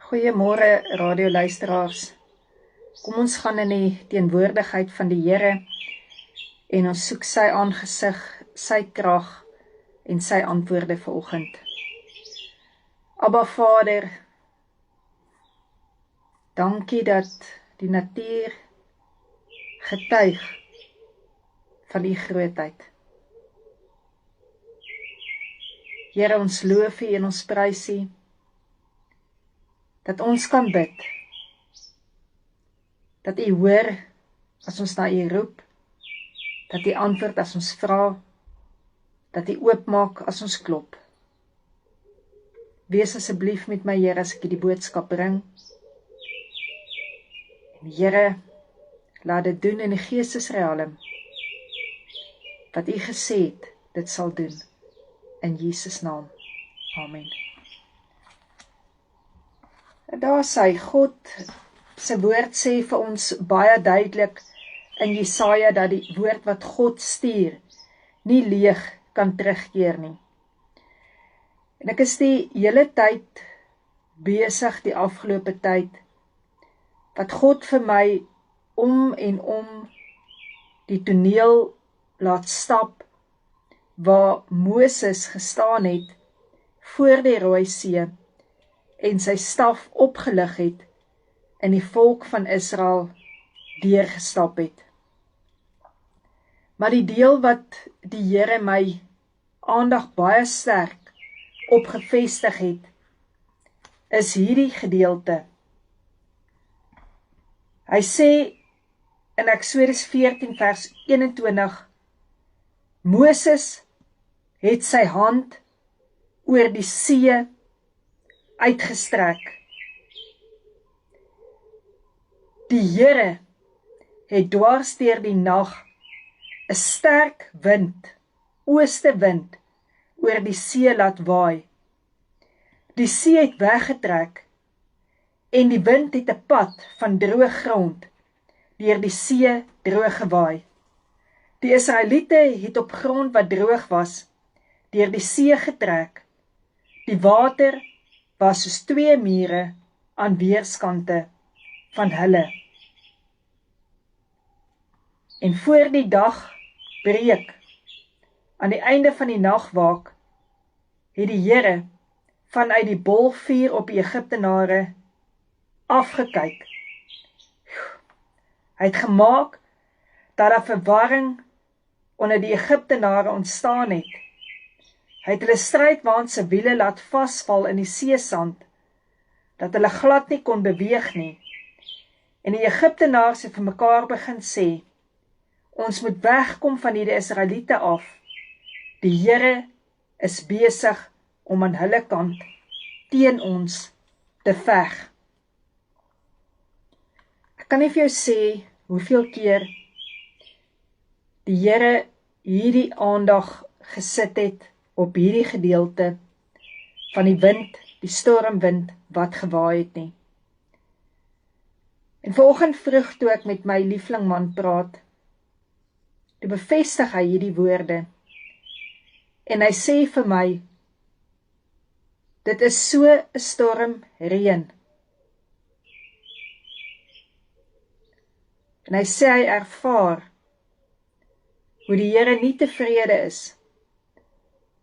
Goeiemôre radioluisteraars. Kom ons gaan in die teenwoordigheid van die Here en ons soek sy aangesig, sy krag en sy antwoorde vanoggend. Abba Vader, dankie dat die natuur getuig van u grootheid. Here, ons loof u en ons prys u, dat ons kan bid, dat u hoor as ons na u roep, dat u antwoord as ons vra, dat u oopmaak as ons klop. Wees asseblief met my, Here, as ek die boodskap bring. En Here, laat dit doen in die geestesrealm, wat u gesê het, dit sal doen. In Jesus naam. Amen. Daar sê God, sy woord sê vir ons baie duidelik in Jesaja dat die woord wat God stuur nie leeg kan terugkeer nie. En ek is die hele tyd besig, die afgelope tyd, wat God vir my om en om die toneel laat stap, waar Moses gestaan het voor die Rooi See en sy staf opgelig het en die volk van Israel deurgestap het. Maar die deel wat die Here my aandag baie sterk op gevestig het, is hierdie gedeelte. Hy sê in Eksodus 14 vers 21, Moses het sy hand oor die see uitgestrek. Die Here het dwars deur die nag 'n sterk wind, oostewind, oor die see laat waai. Die see het weggetrek en die wind het 'n pad van droë grond deur die see droog gewaai. Die Israeliete het op grond wat droog was, deur die see getrek. Die water was soos 2 mure aan weerskante van hulle. En voor die dag breek, aan die einde van die nagwaak, het die Here vanuit die bolvuur op die Egiptenare afgekyk. Hy het gemaak dat daar verwarring onder die Egiptenare ontstaan het. Hy het hulle strydwaans se wiele laat vasval in die seesand, dat hulle glad nie kon beweeg nie. En die Egiptenaars het vir mekaar begin sê, ons moet wegkom van hierdie Israeliete af. Die Here is besig om aan hulle kant teen ons te veg. Ek kan nie vir jou sê hoeveel keer die Here hierdie aandag gesit het op hierdie gedeelte van die wind, die stormwind wat gewaai het nie. En vanoggend vroeg toe ek met my lieflingman praat, toe bevestig hy hierdie woorde. En hy sê vir my, dit is so 'n storm reën. En hy sê hy ervaar hoe die Here nie tevrede is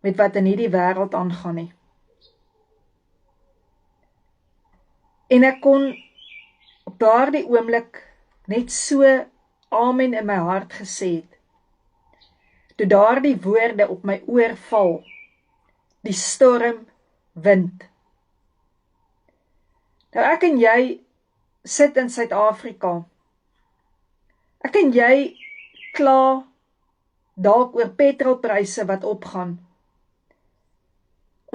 met wat in hierdie wêreld aangaan nie. En ek kon op daardie oomblik net so amen in my hart gesê het, toe daardie woorde op my oor val, die storm wind. Nou ek en jy sit in Suid-Afrika. Ek en jy kla dalk oor petrolpryse wat opgaan.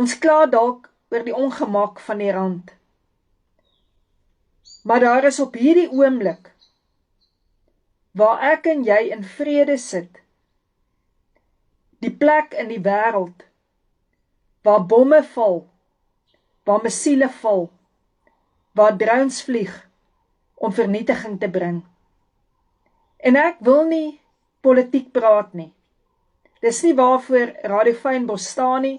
Ons kla dalk oor die ongemak van die rand. Maar daar is op hierdie oomblik, waar ek en jy in vrede sit, die plek in die wêreld, waar bomme val, waar missiele val, waar drones vlieg, om vernietiging te bring. En ek wil nie politiek praat nie. Dis nie waarvoor Radio Fynbos staan nie.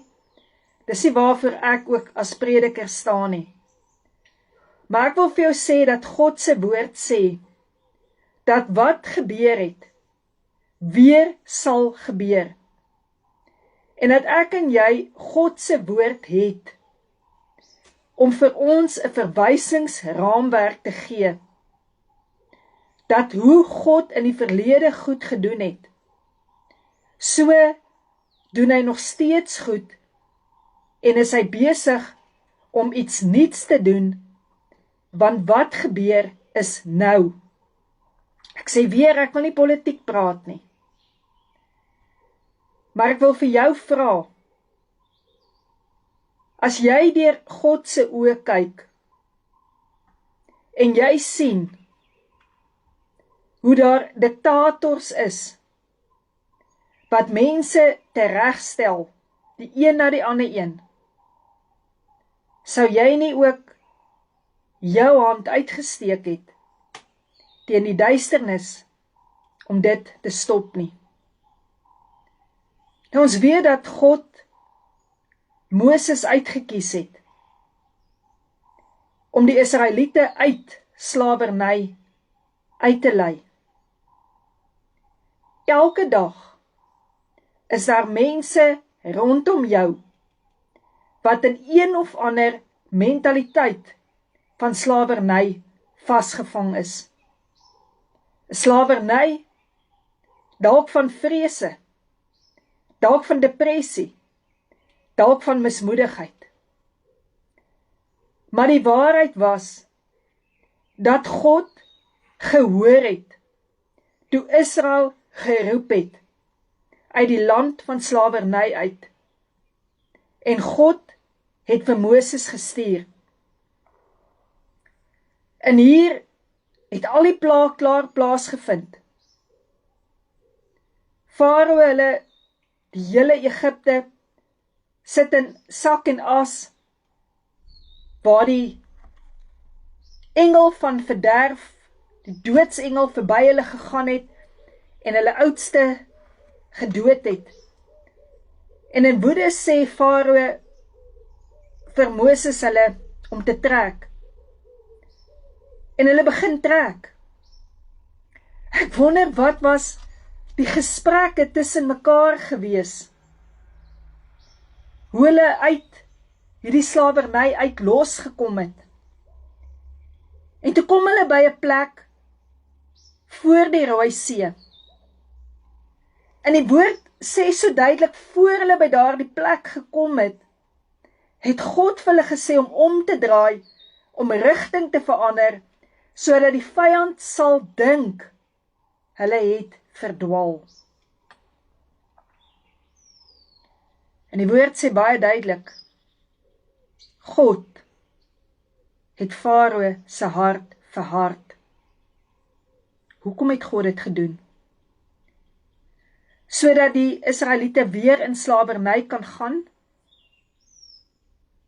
Dis nie waarvoor ek ook as prediker staan nie. Maar ek wil vir jou sê dat God se woord sê, dat wat gebeur het, weer sal gebeur. En dat ek en jy God se woord het, om vir ons 'n verwysingsraamwerk te gee, dat hoe God in die verlede goed gedoen het, so doen hy nog steeds goed, en is hy besig om iets nuuts te doen, want wat gebeur is nou. Ek sê weer, ek wil nie politiek praat nie, maar ek wil vir jou vra, as jy deur God se oë kyk, en jy sien, hoe daar diktators is, wat mense teregstel, die een na die ander een, sou jy nie ook jou hand uitgesteek het, teen die duisternis, om dit te stop nie. Nou ons weet dat God Moses uitgekies het, om die Israeliete uit slawerny uit te lei. Elke dag is daar mense rondom jou, wat in een of ander mentaliteit van slawerny vasgevang is. Slawerny, dalk van vrese, dalk van depressie, dalk van mismoedigheid. Maar die waarheid was, dat God gehoor het, toe Israel geroep het, uit die land van slawerny uit. En God het vir Moses gestuur. En hier het al die plaag klaar plaasgevind. Farao hulle, die hele Egipte, sit in sak en as, waar die engel van verderf, die doodsengel verby hulle gegaan het, en hulle oudste gedood het. En in woede sê Farao vir Moses hulle om te trek. En hulle begin trek. Ek wonder wat was die gesprekke tussen mekaar gewees. Hoe hulle uit hierdie slawerny uit losgekom het. En toe kom hulle by 'n plek voor die Rooi See. En die woord sê so duidelik, voor hulle by daardie plek gekom het, het God vir hulle gesê om te draai, om rigting te verander, sodat die vyand sal dink, hulle het verdwaal. En die woord sê baie duidelik, God het Farao se hart verhard. Hoekom het God dit gedoen? Sodat die Israeliete weer in slawerny kan gaan?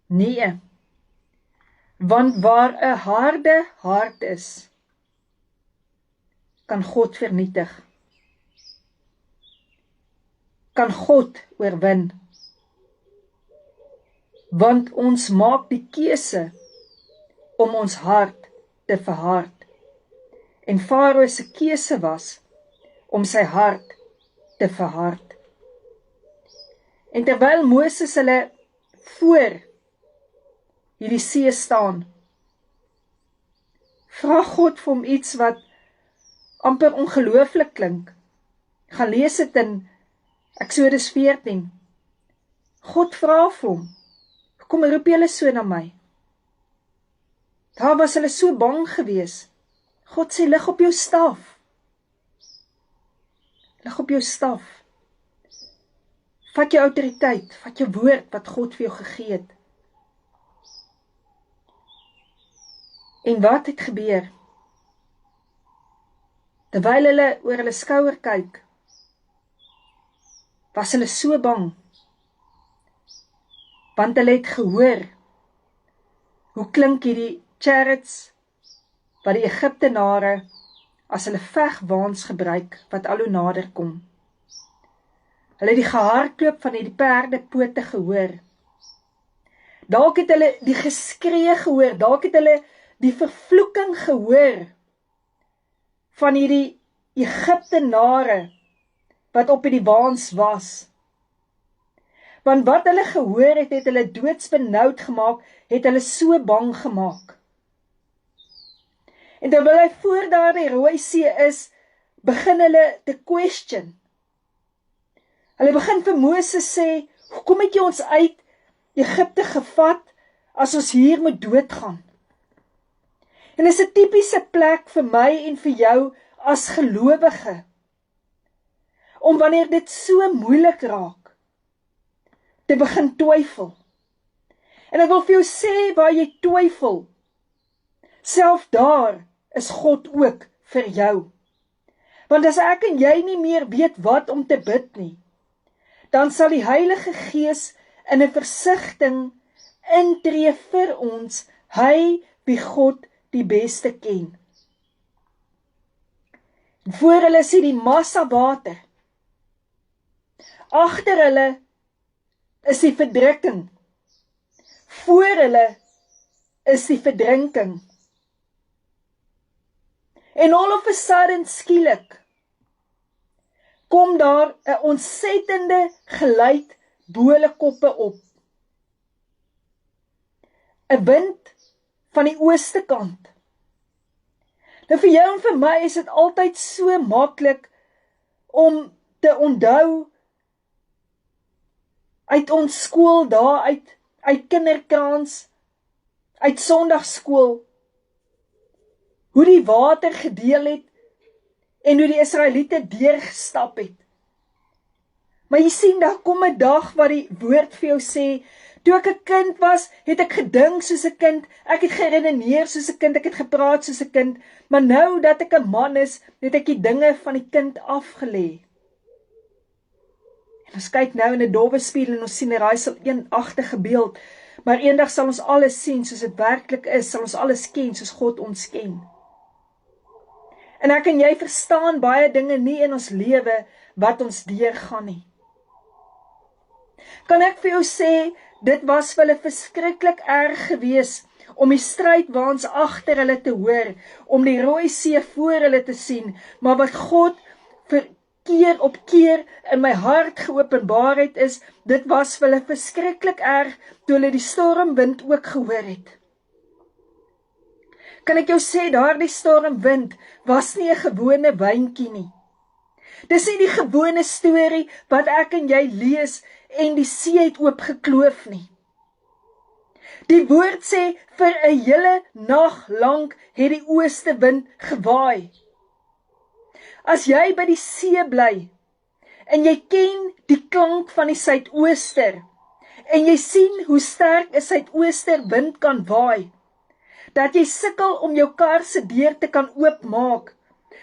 Nee, want waar 'n harde hart is, kan God vernietig. Kan God oorwin. Want ons maak die keuse om ons hart te verhard. En Farao se keuse was om sy hart te verhard. En terwyl Moses hulle voor hierdie see staan, vra God vir hom iets wat amper ongelooflik klink. Gaan lees dit in Eksodus 14. God vra vir hom, kom roep julle so na my. Daar was hulle so bang gewees. God sê, lig op jou staf. Lig op jou staf. Vat jou autoriteit, vat jou woord wat God vir jou gegee het. En wat het gebeur? Terwyl hulle oor hulle skouer kyk, was hulle so bang, want hulle het gehoor, hoe klink hierdie chariots, wat die Egiptenare, as hulle vegwaans gebruik, wat al hoe nader kom. Hulle het die gehardloop van hierdie perdepote gehoor. Dalk het hulle die geskree gehoor, dalk het hulle die vervloeking gehoor van hierdie Egiptenare wat op die waans was. Want wat hulle gehoor het, het hulle doodsbenoud gemaak, het hulle so bang gemaak. En terwyl hy voor daar die Rooi See is, begin hulle te question. Hulle begin vir Moses sê, hoekom het jy ons uit Egipte gevat, as ons hier moet doodgaan? En dit is 'n tipiese plek vir my en vir jou as gelowige, om wanneer dit so moeilik raak, te begin twyfel. En ek wil vir jou sê, waar jy twyfel, self daar is God ook vir jou. Want as ek en jy nie meer weet wat om te bid nie, dan sal die Heilige Gees in 'n versigtiging intree vir ons, hy wie God die beste ken. Voor hulle sien die massa water. Agter hulle is die verdrukking. Voor hulle is die verdrinking. En all of a sudden, skielik, kom daar 'n ontsettende geluid bo hulle koppe op. 'n Wind van die ooste kant. Nou vir jou en vir my is dit altyd so maklik om te onthou uit ons skool daar, uit kinderkrans, uit Sondagskool, hoe die water gedeel het en hoe die Israeliete deurgestap het. Maar jy sien, daar kom 'n dag wat die woord vir jou sê, toe ek 'n kind was, het ek gedink soos 'n kind, ek het geredeneer soos 'n kind, ek het gepraat soos 'n kind, maar nou dat ek 'n man is, het ek die dinge van die kind afgelê. En ons kyk nou in 'n dowwe spieël en ons sien 'n raaiselagtige beeld, maar eendag sal ons alles sien soos dit werklik is, sal ons alles ken soos God ons ken. En ek en jy verstaan baie dinge nie in ons lewe wat ons deurgaan nie. Kan ek vir jou sê, dit was vir hulle verskriklik erg gewees om die strydwaans agter hulle te hoor, om die Rooi See voor hulle te sien, maar wat God vir keer op keer in my hart geopenbaar het is, dit was vir hulle verskriklik erg toe hulle die stormwind ook gehoor het. Kan ek jou sê, daardie stormwind was nie 'n gewone wyntjie nie. Dis nie die gewone storie wat ek en jy lees en die see het oopgekloof nie. Die woord sê, vir 'n hele nag lank het die ooste wind gewaai. As jy by die see bly, en jy ken die klank van die suidooster, en jy sien hoe sterk 'n suidoosterwind kan waai, dat jy sukkel om jou kar se deur te kan oopmaak,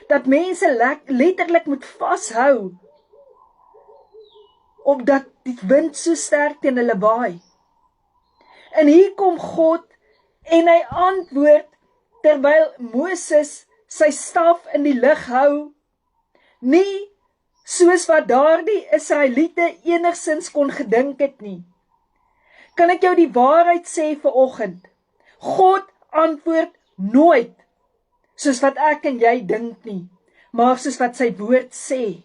dat mense letterlik moet vashou, omdat die wind so sterk teen hulle waai. En hier kom God, en hy antwoord, terwyl Moses sy staf in die lug hou, nie soos wat daardie Israeliete enigsins kon gedink het nie. Kan ek jou die waarheid sê vanoggend? God antwoord nooit soos wat ek en jy dink nie, maar soos wat sy woord sê.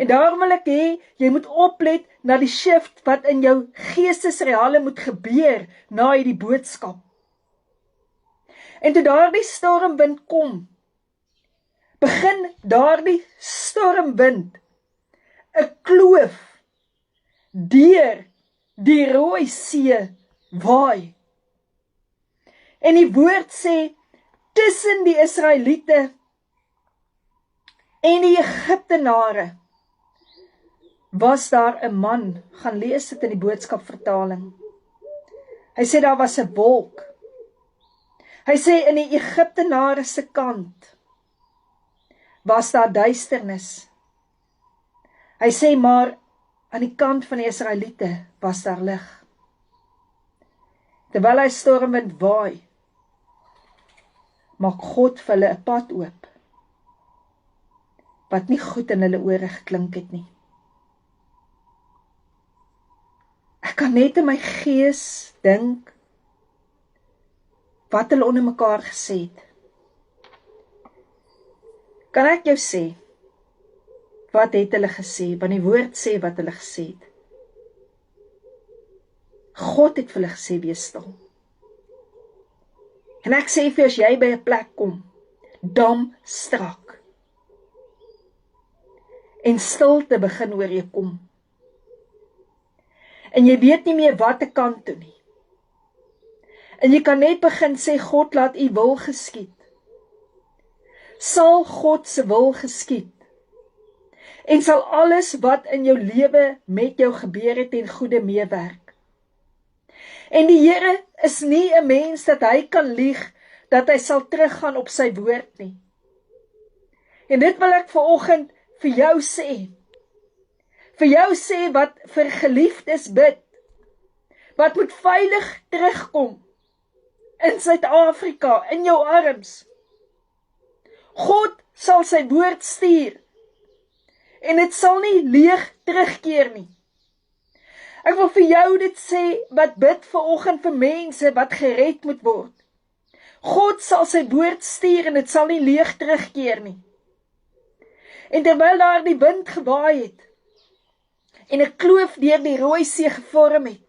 En daarom wil ek hê, jy moet oplet na die shift wat in jou geestesreale moet gebeur na hierdie boodskap. En toe daardie stormwind kom, begin daardie stormwind 'n kloof deur die Rooi See waai. En die woord sê, tussen die Israeliete en die Egiptenare was daar 'n man, gaan lees dit in die boodskapvertaling. Hy sê daar was 'n wolk. Hy sê in die Egiptenare se kant was daar duisternis. Hy sê maar aan die kant van die Israeliete was daar lig. Terwyl hy stormwind waai, maak God vir hulle 'n pad oop, wat nie goed in hulle ore geklink het nie. Ek kan net in my gees dink, wat hulle onder mekaar gesê het. Kan ek jou sê, wat het hulle gesê? Want die woord sê wat hulle gesê het. God het vir hulle gesê, wees stil. En ek sê vir as jy by 'n plek kom, dam strak, en stilte begin oor jou kom, en jy weet nie meer wat te kant toe nie, en jy kan net begin sê, God, laat u wil geskied, sal God se wil geskied, en sal alles wat in jou lewe met jou gebeur het ten goeie meewerk. En die Here is nie 'n mens dat hy kan lieg, dat hy sal teruggaan op sy woord nie. En dit wil ek vanoggend vir jou sê. Vir jou sê wat vir geliefdes bid, wat moet veilig terugkom in Suid-Afrika, in jou arms. God sal sy woord stuur, en dit sal nie leeg terugkeer nie. Ek wil vir jou dit sê, wat bid vanoggend vir mense wat gered moet word. God sal sy woord stuur en dit sal nie leeg terugkeer nie. En terwyl daar die wind gewaai het, en 'n kloof deur die Rooi See gevorm het,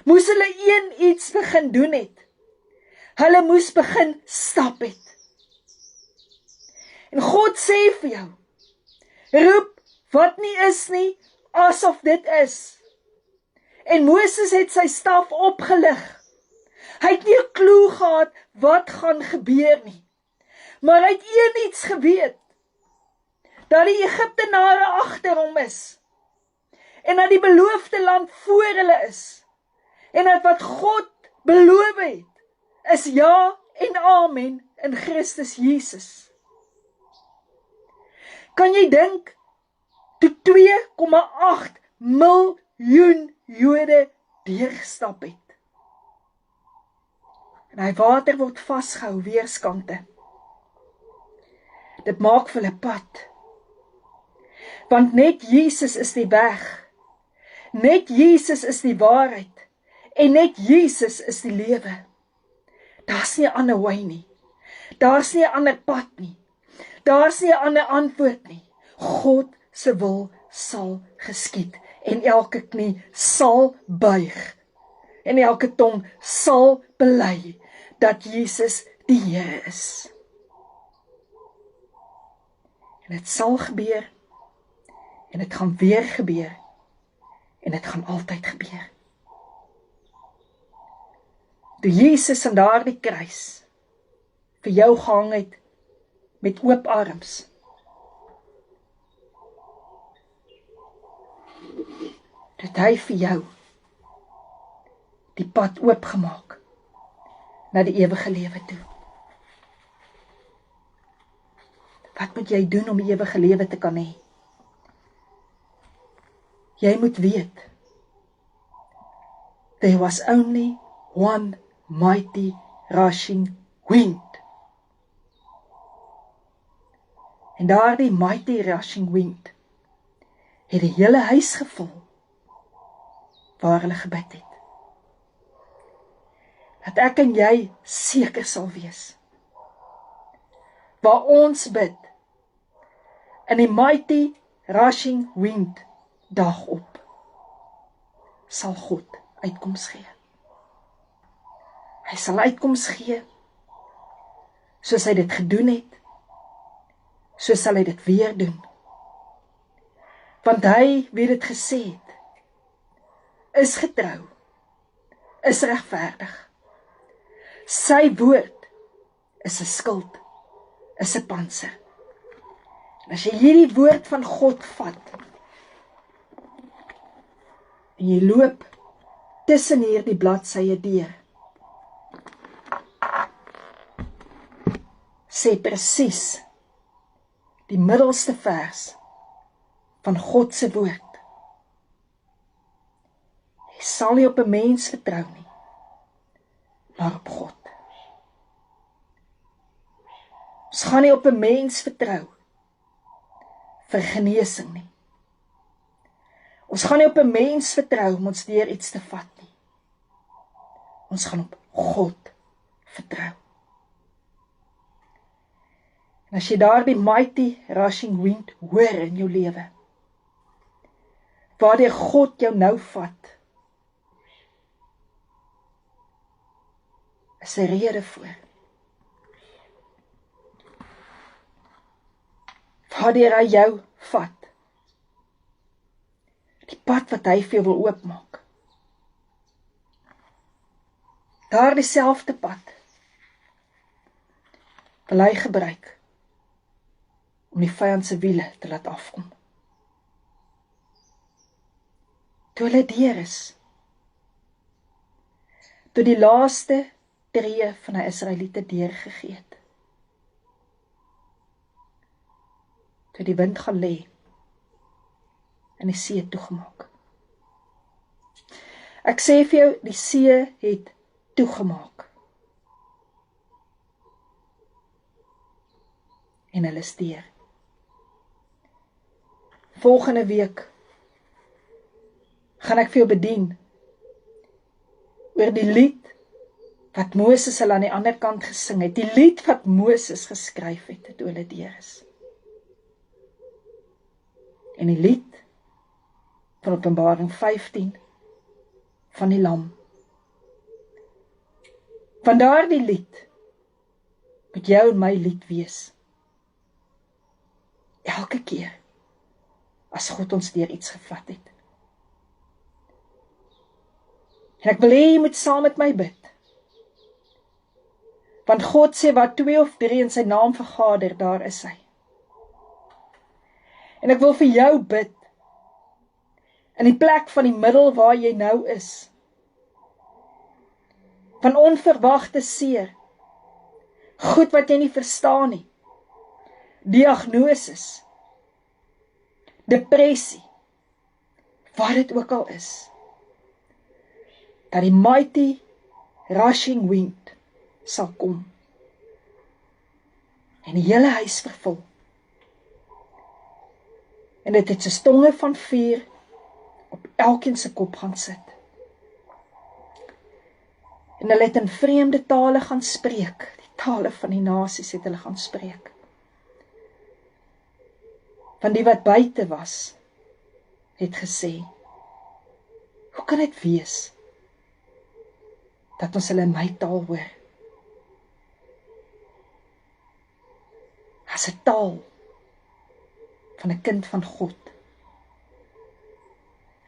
moes hulle iets begin doen het. Hulle moes begin stap het. En God sê vir jou, roep wat nie is nie, asof dit is. En Moses het sy staf opgelig. Hy het nie 'n klou gehad wat gaan gebeur nie. Maar hy het iets geweet. Dat die Egiptenare agter hom is. En dat die beloofde land voor hulle is. En dat wat God beloof het, is ja en amen in Christus Jesus. Kan jy dink, toe 2,8 miljoen Jode deurgestap het. En hy water word vasgehou weerskante. Dit maak vir hulle pad. Want net Jesus is die weg. Net Jesus is die waarheid. En net Jesus is die lewe. Daar's nie 'n ander way nie. Daar's nie 'n ander pad nie. Daar's nie 'n ander antwoord nie. God se wil sal geskied. En elke knie sal buig. En elke tong sal bely dat Jesus die Here is. En dit sal gebeur. En dit gaan weer gebeur. En dit gaan altyd gebeur. Toe Jesus aan daardie kruis vir jou gehang het met oop arms. Het hy vir jou die pad oopgemaak na die ewige lewe toe. Wat moet jy doen om die ewige lewe te kan hê? Jy moet weet, there was only one mighty rushing wind. En daardie mighty rushing wind het die hele huis gevul waar hulle gebid het. Dat ek en jy seker sal wees. Waar ons bid, in die mighty rushing wind dag op, sal God uitkoms gee. Hy sal uitkoms gee, soos hy dit gedoen het, so sal hy dit weer doen. Want hy, wie dit gesê het, is getrou, is regverdig. Sy woord is 'n skild, is 'n pantser. En as jy hierdie woord van God vat, en jy loop tussen hierdie bladsye deur, sê presies die middelste vers van God se woord. Jy sal nie op 'n mens vertrou nie, maar op God. Ons gaan nie op 'n mens vertrou vir genesing nie. Ons gaan nie op 'n mens vertrou om ons deur iets te vat nie. Ons gaan op God vertrou. En as jy daardie mighty rushing wind hoor in jou lewe, waardeur God jou nou vat, is 'n rede voor. Waardeur hy jou vat, die pad wat hy vir jou wil oopmaak, daardie selfde pad, wil hy gebruik, om die vyand se wiele te laat afkom. Toe hulle deur is, toe die laaste tree van die Israeliete deurgegee het, toe die wind gaan lê en die see toegemaak. Ek sê vir jou, die see het toegemaak. En hulle is deur. Volgende week gaan ek vir jou bedien oor die lied wat Moses hulle aan die ander kant gesing het, die lied wat Moses geskryf het, toe hulle deur is. En die lied van Openbaring 15 van die Lam. Van daardie lied moet jou en my lied wees. Elke keer as God ons deur iets gevat het. En ek wil hê jy moet saam met my bid. Want God sê, waar 2 of 3 in sy naam vergader, daar is hy. En ek wil vir jou bid, in die plek van die middel waar jy nou is, van onverwagte seer, goed wat jy nie verstaan nie, diagnoses, depressie, wat dit ook al is, dat die mighty rushing wind sal kom, en die hele huis vervul, en dit het so tonge van vuur op elkeen se kop gaan sit. En hulle het in vreemde tale gaan spreek, die tale van die nasies het hulle gaan spreek. Van die wat buite was, het gesê, hoe kan dit wees, dat ons hulle in my taal hoor? As 'n taal van 'n kind van God,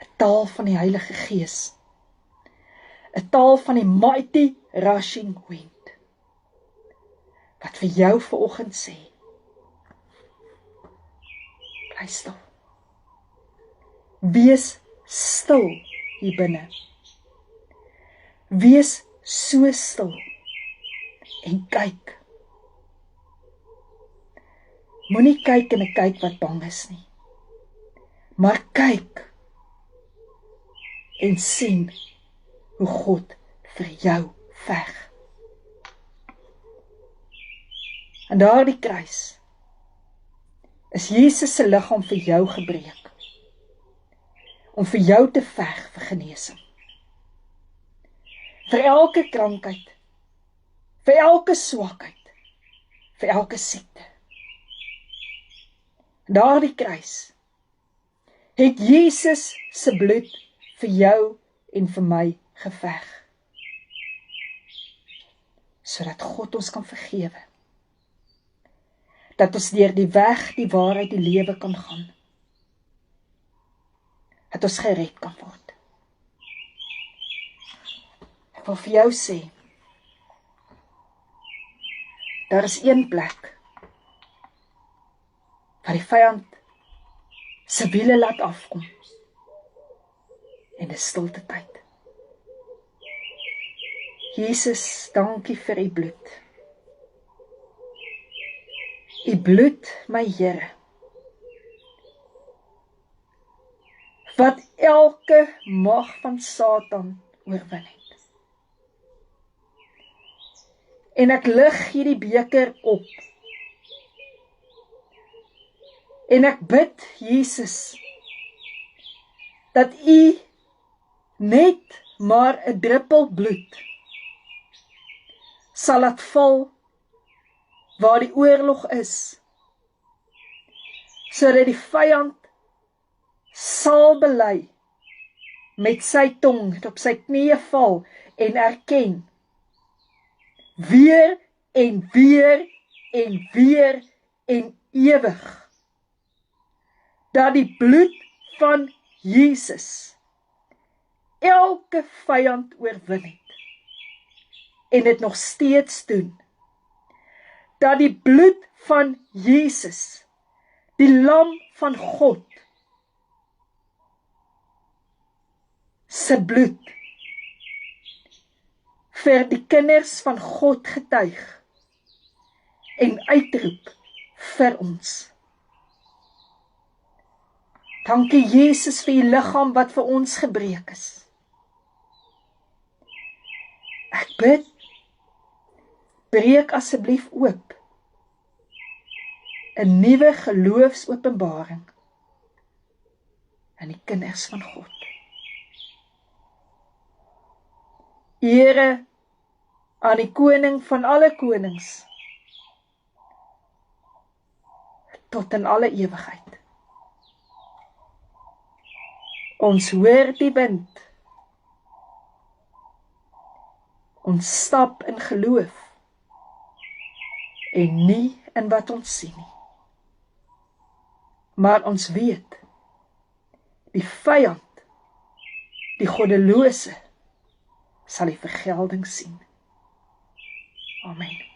'n taal van die Heilige Gees, 'n taal van die mighty rushing wind, wat vir jou vanoggend sê, bly stil. Wees stil hier binne. Wees so stil en kyk. Moenie kyk en 'n kyk wat bang is nie, maar kyk en sien hoe God vir jou veg. En daardie kruis is Jesus se liggaam vir jou gebreek, om vir jou te veg vir genesing. Vir elke krankheid, vir elke swakheid, vir elke siekte. Daardie kruis het Jesus se bloed vir jou en vir my geveg, sodat God ons kan vergewe, dat ons deur die weg, die waarheid, die lewe kan gaan, dat ons gered kan word. Ek wil vir jou sê, daar is een plek waar die vyand sy wiele laat afkom, en dit is stilte tyd. Jesus, dankie vir u bloed. U bloed, my Here, wat elke mag van Satan oorwin het. En ek lig hierdie beker op, en ek bid, Jesus, dat u net maar 'n druppel bloed sal laat val waar die oorlog is, sodat die vyand sal bely met sy tong, op sy knieë val en erken, weer en weer en weer en ewig, dat die bloed van Jesus elke vyand oorwin het, en dit nog steeds doen, dat die bloed van Jesus, die lam van God, se bloed, vir die kinders van God getuig, en uitroep vir ons. Dankie Jesus vir die liggaam wat vir ons gebreek is. Ek bid, breek asseblief oop 'n nuwe geloofsopenbaring in die kinders van God. Ere aan die koning van alle konings, tot in alle ewigheid. Ons hoor die wind, ons stap in geloof, en nie in wat ons sien nie. Maar ons weet, die vyand, die goddelose, sal die vergelding sien. Amen.